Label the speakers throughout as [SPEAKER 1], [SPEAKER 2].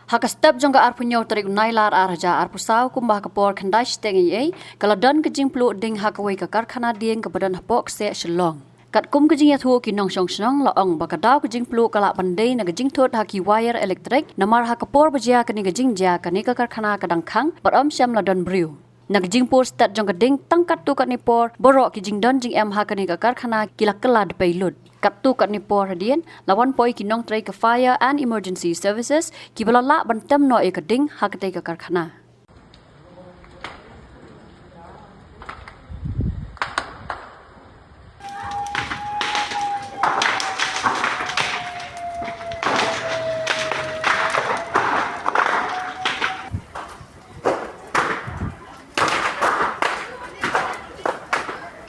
[SPEAKER 1] Hakastep jongga arpunyo tarik nailar arja arpusau kumbah kapor khandai stengi ei kaladan kejing plu ding hakawai ka karkhana ding ke badan hapok se Shillong. Kat kum kejing yathu ki nong shong shnong laong bakadaw kejing plu kala pandai na kejing thot haki wire elektrik namar hakapor bajia kani kejing ja kani ka karkhana kadang khang param syam ladan briu. Na kejing por stat jongga ding tangkat tu kat ni por borok kejing don jing em hakani ka karkhana kilak kelad peilut. Katu kat ni por hadian lawan poi kinong tray ke fire and emergency services ki balala bantam no e kading hakate ka karkhana.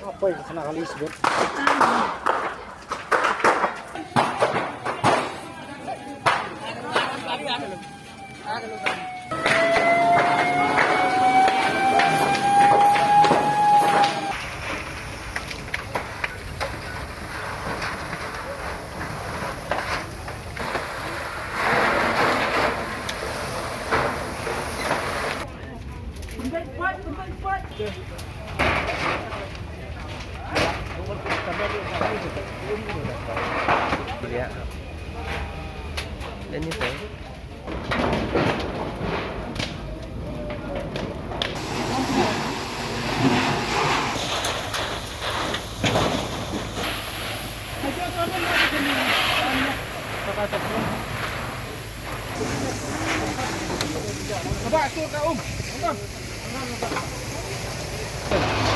[SPEAKER 2] Apa yang kena kali sebut?
[SPEAKER 3] Ya. Dan ini saya.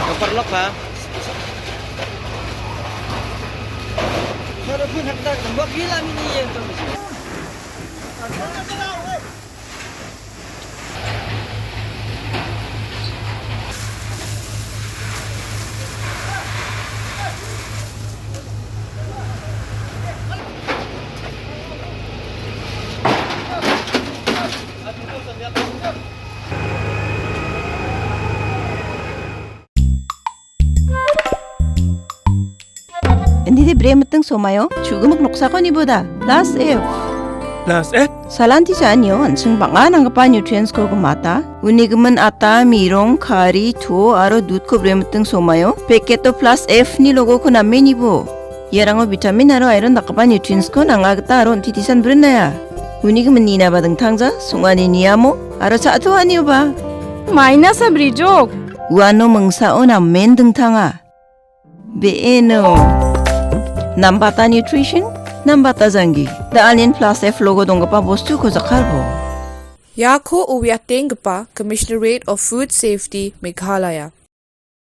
[SPEAKER 3] Overlock ha. Kalau pun hendak buat gila ini ya.
[SPEAKER 4] Hindi bremeteng somayo chugumak noksakoniboda plus F
[SPEAKER 5] Plus F?
[SPEAKER 4] salanti janyo ansung bangan angapa nutrients ko kumata unigman ata mirong kari to aro dud ko bremeteng somayo peketo plus F ni logo ko namenibo yarango vitamin aro iron nakapa nutrients ko nangagta aro titisan brenaya unigman nina badang tangza sungani niyamo aro sato aniyo ba
[SPEAKER 6] 마이너스 브리족
[SPEAKER 4] uano mengsaon amen tanga beeno Nambata nutrition, nambata zangi. Daalin plus F logo donggapa bostu ko zakarbo.
[SPEAKER 6] 야코 오비아땡그파 Commissionerate of Food Safety Meghalaya